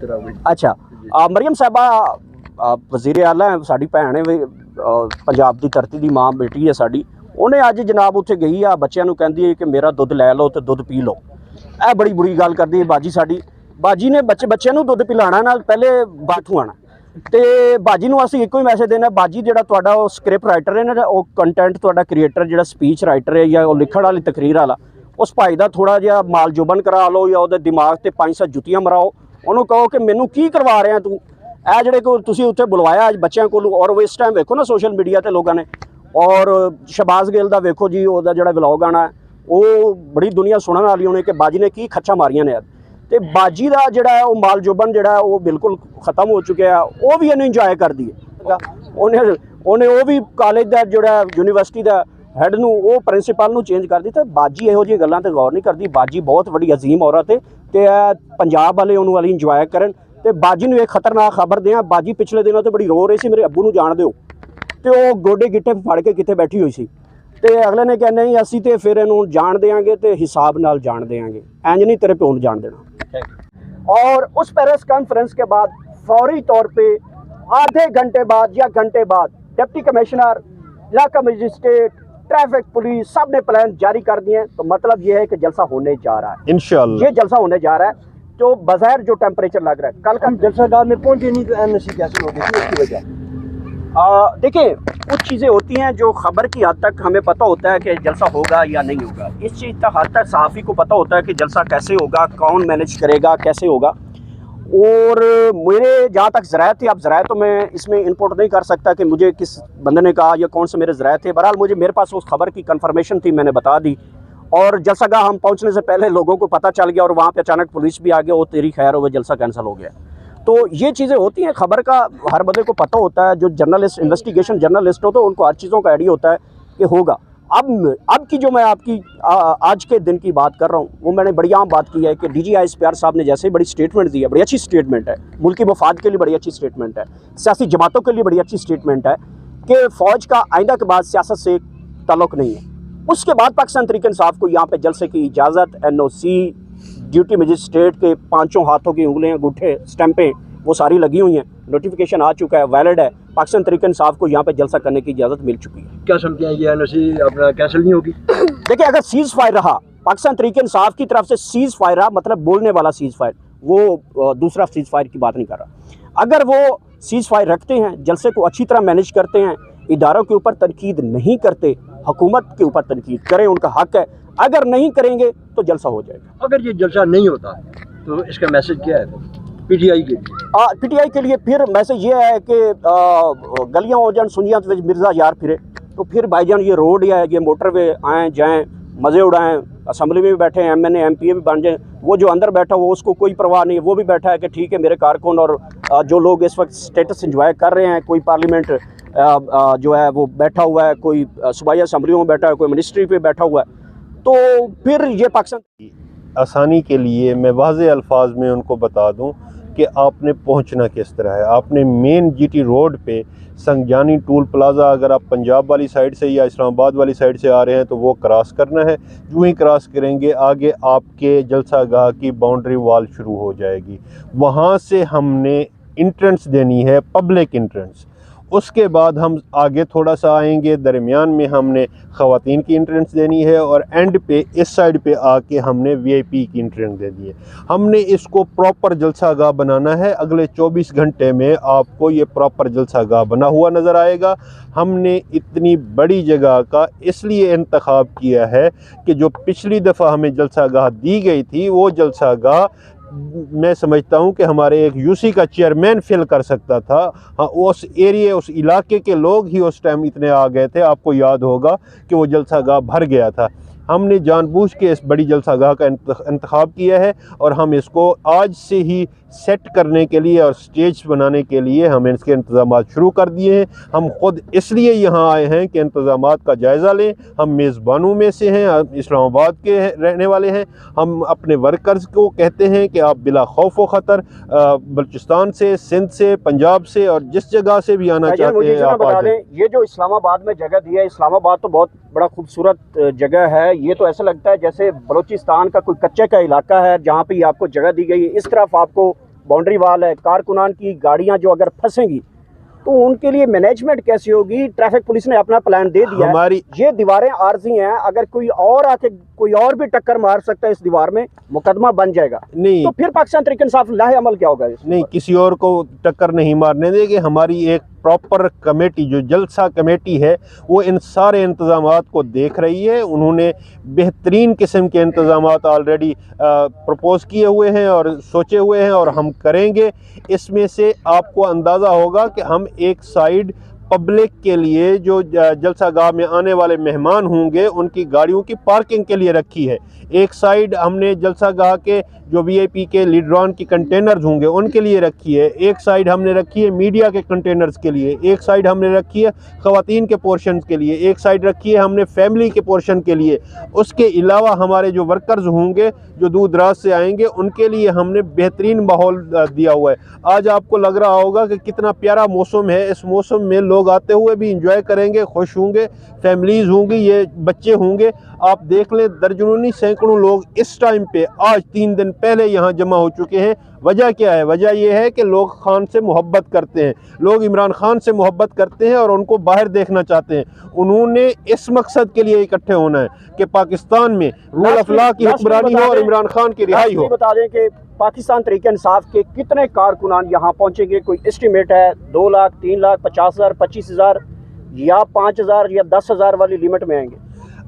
तरह हुई। अच्छा, मरियम साहबा वज़ीर आला है, साड़ी भैन है, पंजाब की धरती की मां बेटी है साड़ी। उन्हें अज जनाब उत्थे गई आ, बच्चों को कहती है कि मेरा दुध लै लो तो दुध पी लो। यह बड़ी बुरी गल करती है बाजी साड़ी। बाजी ने बच्चों को दुध पिलाना नाल पहले बाथू आना। तो बाजी को असीं एको ही मैसेज देना, बाजी जिहड़ा तुहाडा वो स्क्रिप्ट राइटर है ना, वो कंटेंट तुहाडा क्रिएटर जिहड़ा स्पीच राइटर है या लिखण वाली तकरीर वाला, उस भाई का थोड़ा जिहा माल जुबन करा लो या उहदे दिमाग ते 5-7 जुत्तियां मराओ। उन्होंने कहो कि मैनू की करवा रहे तू, ए जिहड़े को तुसीं उत्थे बुलवाया अज बच्चों को। और वो इस टाइम वेखो ना सोशल मीडिया ते लोगों ने, और शहबाज गिल का वेखो जी, उहदा जिहड़ा व्लॉग आना वो बड़ी दुनिया सुनने वाली होनी कि बाजी ने की खच्चा मारियां ने। तो बाजी का जिहड़ा है वो माल जुबन जिहड़ा है वो बिल्कुल खत्म हो चुका है। वो भी इन्हूं इंजॉय कर दी है। उन्हें वो भी कॉलेज का जिहड़ा यूनीवर्सिटी का हैड नूं वो प्रिंसीपल नूं चेंज कर दिता। बाजी इहो जिहियां गल्लां ते गौर नहीं करती। बाजी बहुत वड्डी अजीम औरत है ते पंजाब वाले उन्होंने वाली इंजॉय करन। ते बाजी नूं एक खतरनाक खबर दें, बाजी पिछले दिनों तो बड़ी रो रही सी, मेरे अब्बू नूं जाण दिओ, तो वो गोडे गिट्टे फड़ के कित्थे बैठी हुई सी। तो अगले ने कहा नहीं असीं ते फिर इहनूं जाण देंगे तो हिसाब नाल जाण देंगे, इंज नहीं तेरे प्यो नूं जाण देना। और उस प्रेस कॉन्फ्रेंस के बाद फौरी तौर पर आधे घंटे बाद या घंटे बाद डिप्टी कमिश्नर, इलाका मजिस्ट्रेट, ट्रैफिक पुलिस सब ने प्लान जारी कर दिए हैं। तो मतलब ये है कि जलसा होने जा रहा है, इंशाअल्लाह ये जलसा होने जा रहा है। तो बाज़ाहिर जो टेम्परेचर लग रहा है, कल का जलसागाह में पहुंचे नहीं तो एमएससी कैंसिल हो गई थी, उसकी वजह देखिए कुछ चीज़ें होती हैं जो ख़बर की हद तक हमें पता होता है कि जलसा होगा या नहीं होगा। इस चीज़ का हद तक सहाफ़ी को पता होता है कि जलसा कैसे होगा, कौन मैनेज करेगा, कैसे होगा। और मेरे जहाँ तक ज़राए थे, अब ज़राए तो मैं इसमें इनपुट नहीं कर सकता कि मुझे किस बंदे ने कहा या कौन से मेरे ज़राए थे। बहरहाल मेरे पास उस खबर की कन्फर्मेशन थी, मैंने बता दी। और जलसागाह हम पहुँचने से पहले लोगों को पता चल गया और वहाँ पे अचानक पुलिस भी आ गया, वो तेरी खैर हो, जलसा कैंसिल हो गया। तो ये चीज़ें होती हैं, खबर का हर बंदे को पता होता है। जो जर्नलिस्ट, इन्वेस्टिगेशन जर्नलिस्ट हो तो उनको हर चीज़ों का आइडिया होता है कि होगा। अब की जो मैं आपकी आज के दिन की बात कर रहा हूँ, वो मैंने बड़ी आम बात की है कि DG ISPR साहब ने जैसे बड़ी स्टेटमेंट दी है, बड़ी अच्छी स्टेटमेंट है, मुल्क की मफाद के लिए बड़ी अच्छी स्टेटमेंट है, सियासी जमातों के लिए बड़ी अच्छी स्टेटमेंट है कि फ़ौज का आइंदा के बाद सियासत से ताल्लुक़ नहीं है। उसके बाद पाकिस्तान तहरीक इंसाफ को यहाँ पे जलसे की इजाज़त, NOC, ड्यूटी मजिस्ट्रेट के 5 हाथों की उंगलियां, अंगूठे, स्टैंपें वो सारी लगी हुई हैं, नोटिफिकेशन आ चुका है, वैलिड है। पाकिस्तान तहरीक इंसाफ को यहाँ पे जलसा करने की इजाज़त मिल चुकी है। क्या समझते हैं ये NOC अपना कैंसिल नहीं होगी? देखिए अगर सीज़ फायर रहा, पाकिस्तान तहरीक इंसाफ की तरफ से सीज़ फायर रहा, मतलब बोलने वाला सीज़ फायर, वो दूसरा सीज़ फायर की बात नहीं कर रहा। अगर वो सीज़ फायर रखते हैं, जलसे को अच्छी तरह मैनेज करते हैं, इदारों के ऊपर तनकीद नहीं करते, हुकूमत के ऊपर तनकीद करें, उनका हक है। अगर नहीं करेंगे तो जलसा हो जाएगा। अगर ये जलसा नहीं होता तो इसका मैसेज क्या है PTI के लिए? PTI के लिए फिर मैसेज ये है कि गलियां हो जान सुनियां तो मिर्ज़ा यार फिरे। तो फिर भाईजान ये रोड या ये मोटरवे आएँ जाएँ, मज़े उड़ाएँ, असम्बली में भी बैठे हैं, MNA MPA भी बन जाए, वो जो अंदर बैठा वो उसको कोई परवाह नहीं है, वो भी बैठा है कि ठीक है मेरे कारकुन और जो लोग इस वक्त स्टेटस इंजॉय कर रहे हैं, कोई पार्लियामेंट जो है वो बैठा हुआ है, कोई सूबाई असम्बलियों में बैठा है, कोई मिनिस्ट्री पे बैठा हुआ है। तो फिर ये पाकिस्तान आसानी के लिए मैं वाज़े अल्फाज में उनको बता दूं कि आपने पहुंचना किस तरह है। आपने मेन GT रोड पे संगजानी टूल प्लाज़ा, अगर आप पंजाब वाली साइड से या इस्लामाबाद वाली साइड से आ रहे हैं तो वो क्रॉस करना है। जो ही क्रॉस करेंगे आगे आपके जलसागाह की बाउंड्री वॉल शुरू हो जाएगी। वहाँ से हमने इंट्रेंस देनी है, पब्लिक इंट्रेंस। उसके बाद हम आगे थोड़ा सा आएंगे, दरमियान में हमने ख़वातीन की इंट्रेंस देनी है और एंड पे इस साइड पे आके हमने VIP की इंट्रेंस देनी है। हमने इसको प्रॉपर जलसागाह बनाना है। अगले 24 घंटे में आपको ये प्रॉपर जलसागाह बना हुआ नज़र आएगा। हमने इतनी बड़ी जगह का इसलिए इंतखाब किया है कि जो पिछली दफ़ा हमें जलसागाह दी गई थी वो जलसागाह मैं समझता हूं कि हमारे एक UC का चेयरमैन फिल कर सकता था। हाँ, उस एरिया, उस इलाके के लोग ही उस टाइम इतने आ गए थे। आपको याद होगा कि वो जलसागाह भर गया था। हमने जानबूझ के इस बड़ी जलसागाह का इंतखाब किया है और हम इसको आज से ही सेट करने के लिए और स्टेज बनाने के लिए हम इसके इंतज़ाम शुरू कर दिए हैं। हम ख़ुद इसलिए यहाँ आए हैं कि इंतज़ाम का जायज़ा लें। हम मेज़बानों में से हैं, इस्लामाबाद के रहने वाले हैं। हम अपने वर्कर्स को कहते हैं कि आप बिला खौफ व ख़तर बलूचिस्तान से, सिंध से, पंजाब से और जिस जगह से भी आना चाहते हैं आप आ जाएं। ये जो इस्लामाबाद में जगह दी है, इस्लामाबाद तो बहुत बड़ा खूबसूरत जगह है। ये तो ऐसा लगता है जैसे बलूचिस्तान का कोई कच्चे का इलाका है जहाँ पे आपको जगह दी गई है। इस तरफ आपको बाउंड्री वाल है, कारकुनान की गाड़ियां जो अगर फंसेंगी तो उनके लिए मैनेजमेंट कैसी होगी? ट्रैफिक पुलिस ने अपना प्लान दे दिया है, ये दीवारें आर्जी हैं, अगर कोई और आके कोई और भी टक्कर मार सकता है इस दीवार में, मुकदमा बन जाएगा। नहीं तो फिर पाकिस्तान तहरीक इंसाफ लाहे अमल क्या होगा? नहीं, किसी और को टक्कर नहीं मारने देंगे। हमारी एक प्रॉपर कमेटी जो जलसा कमेटी है वो इन सारे इंतज़ामात को देख रही है। उन्होंने बेहतरीन किस्म के इंतज़ामात ऑलरेडी प्रपोज़ किए हुए हैं और सोचे हुए हैं और हम करेंगे। इसमें से आपको अंदाज़ा होगा कि हम एक साइड पब्लिक के लिए जो जलसा गाह में आने वाले मेहमान होंगे उनकी गाड़ियों की पार्किंग के लिए रखी है। एक साइड हमने जलसा गाह के जो वीआईपी के लीडरान की कंटेनर्स होंगे उनके लिए रखी है। एक साइड हमने रखी है मीडिया के कंटेनर्स के लिए। एक साइड हमने रखी है ख़वातीन के पोर्शन के लिए। एक साइड रखी है हमने फैमिली के पोर्शन के लिए। उसके अलावा हमारे जो वर्कर्स होंगे जो दूर दराज से आएंगे उनके लिए हमने बेहतरीन माहौल दिया हुआ है। आज आपको लग रहा होगा कि कितना प्यारा मौसम है। इस मौसम में लोग आते हुए भी इंजॉय करेंगे, खुश होंगे, फैमिलीज़ होंगी, ये बच्चे होंगे। आप देख लें दर्जनों नहीं सैकड़ों लोग इस टाइम पे आज 3 दिन पहले यहाँ जमा हो चुके हैं। वजह क्या है? वजह यह है कि लोग खान से मोहब्बत करते हैं, लोग इमरान खान से मोहब्बत करते हैं और उनको बाहर देखना चाहते हैं। उन्होंने इस मकसद के लिए इकट्ठे होना है कि पाकिस्तान में रूल ऑफ लॉ की हुक्मरानी हो और इमरान खान की रिहाई हो। बता दें कि पाकिस्तान तहरीक इंसाफ के कितने कारकुनान यहाँ पहुँचेंगे? कोई एस्टिमेट है? 2 लाख, 3 लाख, 50,000, 25,000 या 5,000 या 10,000 वाली लिमिट में आएंगे?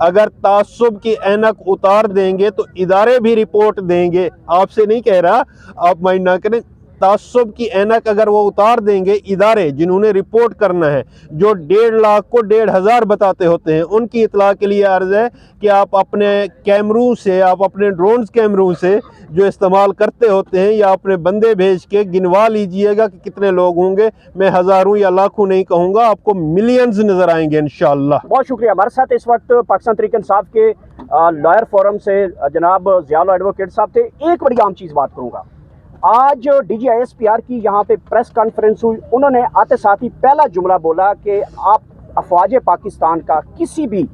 अगर तासुब की ऐनक उतार देंगे तो इदारे भी रिपोर्ट देंगे। आपसे नहीं कह रहा, आप माइंड ना करें। तासुब की ऐनक अगर वो उतार देंगे इदारे जिन्होंने रिपोर्ट करना है, जो 1.5 लाख को 1,500 बताते होते हैं, उनकी इतला के लिए अर्ज़ है कि आप अपने कैमरों से, आप अपने ड्रोन्स कैमरों से जो इस्तेमाल करते होते हैं या अपने बंदे भेज के गिनवा लीजिएगा कि कितने लोग होंगे। मैं हज़ारों या लाखों नहीं कहूँगा, आपको मिलियंस नज़र आएंगे इंशाअल्लाह। बहुत शुक्रिया। हमारे साथ इस वक्त पाकिस्तान तहरीक इंसाफ के लॉयर फोरम से जनाब ज़ियाउल एडवोकेट साहब थे। एक बड़ी आम चीज़ बात करूँगा, आज DGISPR की यहाँ पे प्रेस कॉन्फ्रेंस हुई, उन्होंने आते साथ ही पहला जुमला बोला कि आप अफवाज पाकिस्तान का किसी भी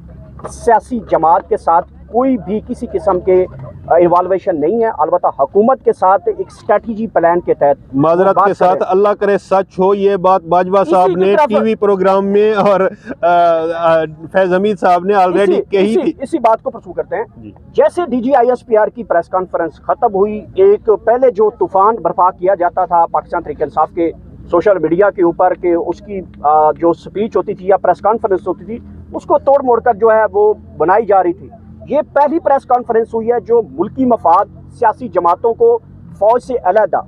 सियासी जमात के साथ कोई भी किसी किस्म के इन्वॉल्वेशन नहीं है, अलबत्ता हुकूमत के साथ एक स्ट्रेटजी प्लान के तहत माजरत के साथ, अल्लाह करे सच हो, ये बात बाजवा साहब ने टीवी प्रोग्राम में और फैज हमीद साहब ने ऑलरेडी कही थी। इसी बात को परसू करते हैं। जैसे DGISPR की प्रेस कॉन्फ्रेंस खत्म हुई, एक पहले जो तूफान बर्पा किया जाता था पाकिस्तान तहरीक इंसाफ के सोशल मीडिया के ऊपर कि उसकी जो स्पीच होती थी या प्रेस कॉन्फ्रेंस होती थी उसको तोड़ मोड़ कर जो है वो बनाई जा रही थी। ये पहली प्रेस कॉन्फ्रेंस हुई है जो मुल्की मफाद, सियासी जमातों को फौज से अलहदा,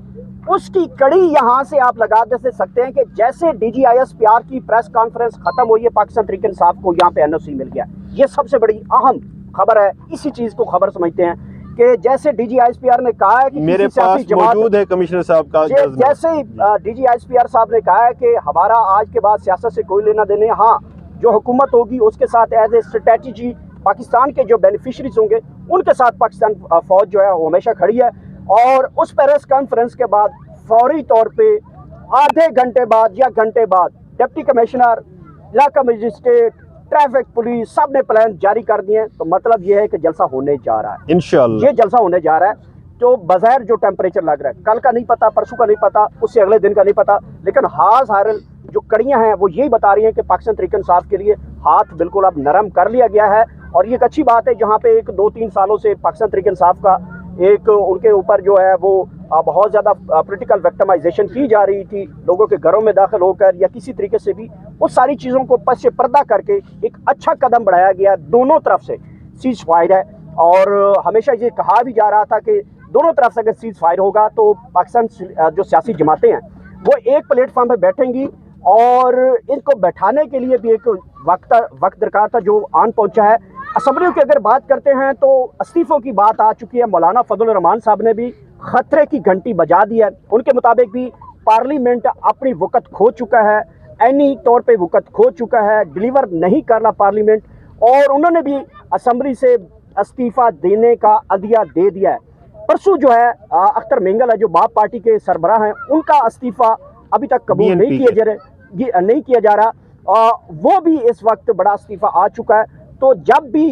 उसकी कड़ी यहाँ से आप लगा दे सकते हैं कि जैसे DGISPR की प्रेस कॉन्फ्रेंस खत्म हुई है पाकिस्तान तहरीक इंसाफ को यहाँ पे NOC मिल गया। ये सबसे बड़ी अहम खबर है। इसी चीज़ को खबर समझते हैं कि जैसे DGISPR ने कहा है कि मेरे पास मौजूद है कमिश्नर साहब का, जैसे DGISPR साहब ने कहा है कि हमारा आज के बाद सियासत से कोई लेना देने, हाँ जो हुकूमत होगी उसके साथ एज ए स्ट्रेटजी पाकिस्तान के जो बेनिफिशरीज होंगे उनके साथ पाकिस्तान फौज जो है वो हमेशा खड़ी है। और उस प्रेस कॉन्फ्रेंस के बाद फौरी तौर पे आधे घंटे बाद या घंटे बाद डिप्टी कमिश्नर, इलाका मजिस्ट्रेट, ट्रैफिक पुलिस सब ने प्लान जारी कर दिए हैं। तो मतलब ये है कि जलसा होने जा रहा है, इंशाअल्लाह ये जलसा होने जा रहा है। तो बज़ाहिर जो टेम्परेचर लग रहा है, कल का नहीं पता, परसों का नहीं पता, उससे अगले दिन का नहीं पता, लेकिन हाल जो कड़ियाँ हैं वो यही बता रही हैं कि पाकिस्तान तहरीक इंसाफ के लिए हाथ बिल्कुल अब नरम कर लिया गया है। और ये एक अच्छी बात है, जहाँ पे एक 2-3 सालों से पाकिस्तान तहरीक इंसाफ का एक उनके ऊपर जो है वो बहुत ज़्यादा पॉलिटिकल विक्टिमाइजेशन की जा रही थी, लोगों के घरों में दाखिल होकर या किसी तरीके से भी, वो सारी चीज़ों को पस से पर्दा करके एक अच्छा कदम बढ़ाया गया। दोनों तरफ से सीज फायर है और हमेशा ये कहा भी जा रहा था कि दोनों तरफ से अगर सीज फायर होगा तो पाकिस्तान जो सियासी जमातें हैं वो एक प्लेटफॉर्म पर बैठेंगी। और इनको बैठाने के लिए भी एक वक्त दरकार था जो आन पहुंचा है। असम्बलियों की अगर बात करते हैं तो इस्तीफ़ों की बात आ चुकी है। मौलाना फजल रहमान साहब ने भी खतरे की घंटी बजा दी है। उनके मुताबिक भी पार्लियामेंट अपनी वक़्त खो चुका है, ऐनी तौर पे वक़्त खो चुका है, डिलीवर नहीं कर रहा पार्लियामेंट। और उन्होंने भी असम्बली से इस्तीफ़ा देने का अदिया दे दिया है। परसों जो है अख्तर मेंगल है जो बाप पार्टी के सरबराह हैं, उनका इस्तीफ़ा अभी तक कबूल नहीं किया जा रहा। वो भी इस वक्त बड़ा इस्तीफ़ा आ चुका है। तो जब भी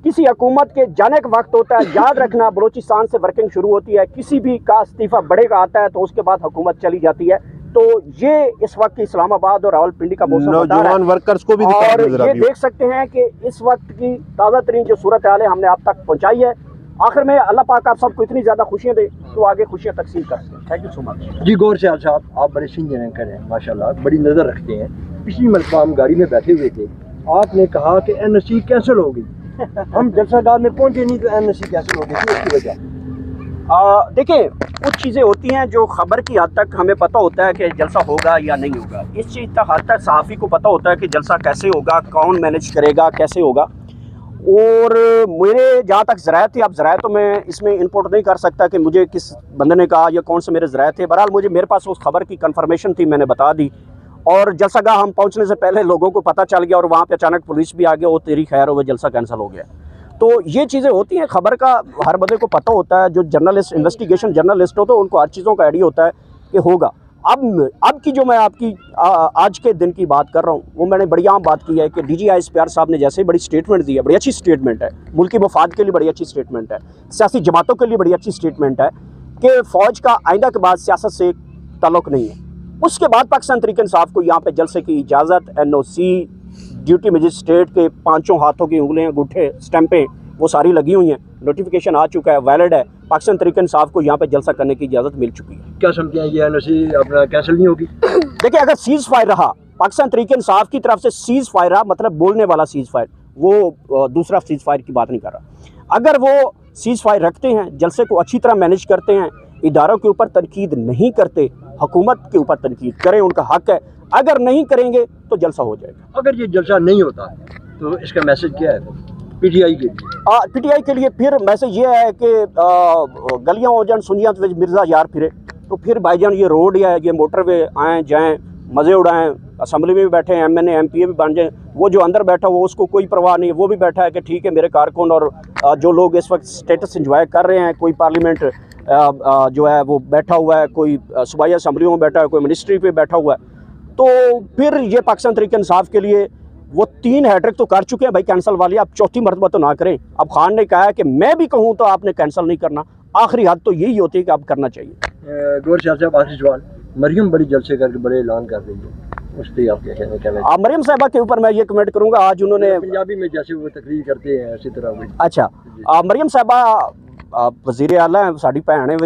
किसी हुकूमत के जाने का वक्त होता है, याद रखना बलूचिस्तान से वर्किंग शुरू होती है, किसी भी का इस्तीफ़ा बढ़ेगा आता है तो उसके बाद हुकूमत चली जाती है। तो ये इस वक्त इस्लामाबाद और रावलपिंडी का मौसम नौजवान वर्कर्स को भी और ये देख सकते हैं कि इस वक्त की ताज़ा तरीन जो सूरत हाल है हमने आप तक पहुँचाई है। आखिर में अल्लाह पाक आप सबको इतनी ज़्यादा खुशियाँ दे तो आगे खुशियाँ तकसीम कर सकें। Thank you so much. जी गौर से साहब, आप बड़े सीनियर एंकर हैं माशाल्लाह, बड़ी नज़र रखते हैं। पिछली मरतबा हम गाड़ी में बैठे हुए थे, आपने कहा कि NSC कैंसिल हो गई। हम जलसागाह में पहुंचे नहीं तो NSC कैंसिल हो गई, उसकी वजह देखिए कुछ चीज़ें होती हैं जो ख़बर की हद तक हमें पता होता है कि जलसा होगा या नहीं होगा। इस चीज़ तक हद तक सहाफ़ी को पता होता है कि जलसा कैसे होगा, कौन मैनेज करेगा, कैसे होगा। और मेरे जहाँ तक ज़राए थे, अब ज़राए तो मैं इसमें इनपुट नहीं कर सकता कि मुझे किस बंदे ने कहा या कौन से मेरे ज़राए थे। बहरहाल मेरे पास उस खबर की कन्फर्मेशन थी, मैंने बता दी। और जलसागाह हम पहुँचने से पहले लोगों को पता चल गया और वहाँ पे अचानक पुलिस भी आ गया, वो तेरी खैर हो, जलसा कैंसिल हो गया। तो ये चीज़ें होती हैं, खबर का हर बंदे को पता होता है। जो जर्नलिस्ट, इन्वेस्टिगेशन जर्नलिस्ट हो तो उनको हर चीज़ों का आइडिया होता है कि होगा। अब की जो मैं आपकी आज के दिन की बात कर रहा हूँ, वो मैंने बड़ी आम बात की है कि DGI ISPR साहब ने जैसे ही बड़ी स्टेटमेंट दी है, बड़ी अच्छी स्टेटमेंट है, मुल्क की मफाद के लिए बड़ी अच्छी स्टेटमेंट है, सियासी जमातों के लिए बड़ी अच्छी स्टेटमेंट है कि फ़ौज का आइंदा के बाद सियासत से ताल्लुक़ नहीं है। उसके बाद पाकिस्तान तहरीक इंसाफ को यहाँ पे जलसे की इजाज़त, NOC, ड्यूटी मजिस्ट्रेट के 5 हाथों की उंगलियाँ, अंगूठे, स्टैंपें वो सारी लगी हुई हैं, नोटिफिकेशन आ चुका है, वैलिड है। पाकिस्तान तहरीक इंसाफ को यहाँ पे जलसा करने की इजाज़त मिल चुकी है। क्या समझते हैं ये NSC अपना कैंसिल नहीं होगी? देखिए अगर सीज़ फायर रहा, पाकिस्तान तहरीक इंसाफ की तरफ से सीज़ फायर रहा, मतलब बोलने वाला सीज़ फायर, वो दूसरा सीज़ फायर की बात नहीं कर रहा। अगर वो सीज़ फायर रखते हैं, जलसे को अच्छी तरह मैनेज करते हैं, इदारों के ऊपर तनकीद नहीं करते, हुकूमत के ऊपर तनकीद करें, उनका हक है। अगर नहीं करेंगे तो जलसा हो जाएगा। अगर ये जलसा नहीं होता तो इसका मैसेज क्या है PTI के लिए? PTI के लिए फिर मैसेज ये है कि गलियाँ हो जान सुनियात विच मिर्ज़ा यार फिरे, तो फिर भाईजान ये रोड या ये मोटरवे आएँ जाएँ, मज़े उड़ाएँ, असम्बली में भी बैठे हैं, MNA MPA भी बन जाएँ। वो जो अंदर बैठा हुआ उसको कोई परवाह नहीं है, वो भी बैठा है कि ठीक है मेरे कारकुन और जो लोग इस वक्त स्टेटस इंजॉय कर रहे हैं, कोई पार्लियामेंट जो है वो बैठा हुआ है, कोई सूबाई असम्बलियों में बैठा है, कोई मिनिस्ट्री पे बैठा हुआ है। तो फिर ये पाकिस्तान तहरीक इंसाफ के लिए वो 3 हैट्रिक तो कर चुके हैं भाई कैंसिल वाली, अब चौथी मरतबा तो ना करें। अब खान ने कहा है कि मैं भी कहूँ तो आपने कैंसिल नहीं करना, आखिरी हद तो यही होती है कि अब करना चाहिए। गौर साहब आखिरी सवाल, मरियम बड़ी जलसे करके बड़े ऐलान कर रही है, उस पर आप क्या कहना है? मरियम साहबा के ऊपर मैं ये कमेंट करूँगा, आज उन्होंने पंजाबी में जैसे वो तकरीर करते हैं इसी तरह हुई। अच्छा, मरियम साहबा वज़ीर आला है, साड़ी भैन है,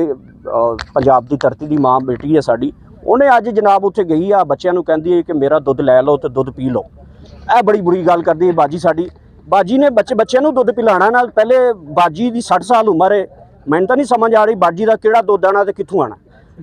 पंजाब की धरती की मां बेटी है साड़ी। उन्हें अज जनाब उत्थे गई आ, बच्चों को कहती है कि मेरा दुध लै लो तो दुध पी लो। यह बड़ी बुरी गल करती है बाजी साड़ी। बाजी ने बच्चों को दुध पिलाना ना, पहले बाजी की 60 साल उम्र है, मैंने तो नहीं समझ आ रही बाजी का किहड़ा दुध आना तो कित्थों आना।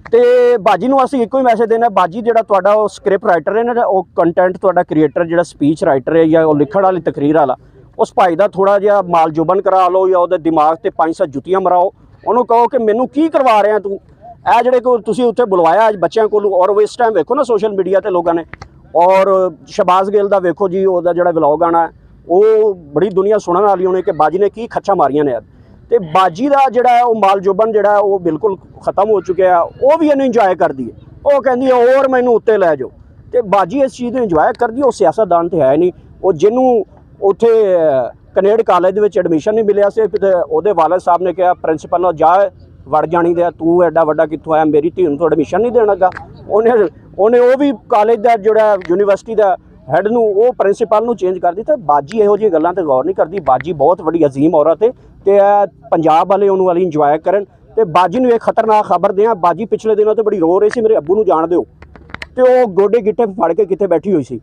तो बाजी को असीं एको ही मैसेज देना, बाजी जिहड़ा तुहाडा स्क्रिप्ट राइटर है ना, वो कंटेंट तुहाडा क्रिएटर जिहड़ा स्पीच राइटर है या लिखण वाली तकरीर वाला, उस भाई का थोड़ा जिहा माल जुबन करा लो या उहदे दिमाग ते 5-7 जुत्तियां मराओ। उन्होंने कहो कि मैनू की करवा रहे हैं तू, ए जिहड़े को तुसीं उत्थे बुलवाया अज बच्चों को। और वो इस टाइम वेखो ना सोशल मीडिया ते लोगों ने, और शहबाज गिल का वेखो जी, उहदा जिहड़ा व्लॉग आना है वो बड़ी दुनिया सुनने वाली होनी कि बाजी ने की खच्चा मारियां ने। अज तो बाजी का जिहड़ा है वो माल जुबन जिहड़ा है वो बिल्कुल खत्म हो चुका है। वो भी इन्हूं इंजॉय कर दी है, वो कहती है और मैनू उत्ते लै जाओ। तो बाजी इस चीज़ को इंजॉय कर दी। वो सियासतदान तो है नहीं, वो जिन्हों उत्थे कनेड कॉलेज में एडमिशन नहीं मिलिया से, तो वालद साहब ने कहा प्रिंसीपल जा वड़ जानी दे, तू एडा वड्डा कित्थों आया, मेरी धी तो एडमिशन नहीं देना गा। उन्हें वो भी कॉलेज का जोड़ा यूनीवर्सिटी का हैड नूं, वो प्रिंसीपल नूं चेंज कर दिता। बाजी इहो जी गल्लां ते गौर नहीं करती। बाजी बहुत बड़ी अजीम औरत है, तो पंजाब वाले उन्होंने वाली इंजॉय करन। तो बाजी नूं एक खतरनाक खबर दें, बाजी पिछले दिनों तो बड़ी रो रही सी मेरे अब्बू नूं जाण दिओ, तो वो गोडे गिट्टे फड़ के कित्थे बैठी हुई सी।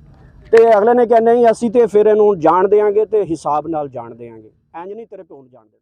तो अगले ने कहा नहीं असीं तो फिर इहनूं जाण देंगे तो हिसाब नाल जाण देंगे, इंज नहीं तेरे प्यो नूं जाण देना।